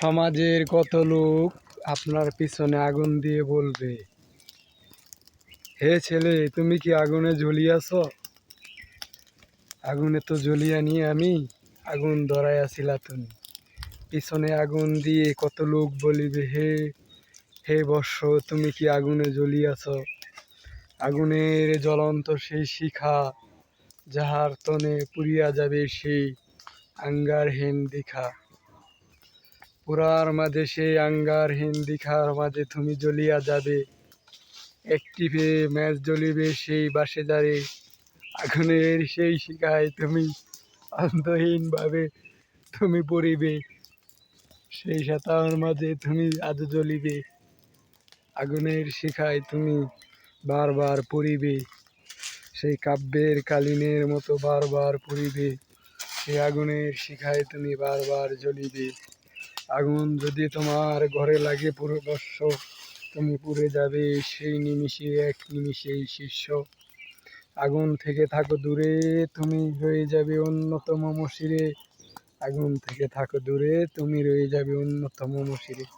সমাজের কত লোক আপনার পিছনে আগুন দিয়ে বলবে, হে ছেলে তুমি কি আগুনে জ্বলিয়াছ? আগুনে তো জ্বলিয়া নিয়ে আমি আগুন ধরাইয়াছিলা তুমি। পিছনে আগুন দিয়ে কত লোক বলিবে, হে হে বর্ষ তুমি কি আগুনে জ্বলিয়াছ? আগুনের জ্বলন্ত সেই শিখা, যাহার তনে পুড়িয়া যাবে সেই আঙ্গারহীন দিখা। পুরার মাঝে সেই আঙ্গারহীন দিখার মাঝে তুমি জ্বলিয়া যাবে। একটি ম্যাচ জ্বলিবে সেই বাসেদারে, আগুনের সেই শিখায় তুমি অন্তহীন ভাবে তুমি পড়িবে। সেই সাতার মাঝে তুমি আজ জ্বলিবে, আগুনের শিখায় তুমি বারবার পড়িবে। সেই কাব্যের কালিনের মতো বারবার পড়িবে, সেই আগুনের শিখায় তুমি বারবার জ্বলিবে। আগুন যদি তোমার ঘরে লাগে পুরো বর্ষ, তুমি পুড়ে যাবে সেই নিমিষে, এক নিমিষেই শীর্ষ। আগুন থেকে থাকো দূরে, তুমি রয়ে যাবে অন্যতম মশিরে। আগুন থেকে থাকো দূরে, তুমি রয়ে যাবে অন্যতম মশিরে।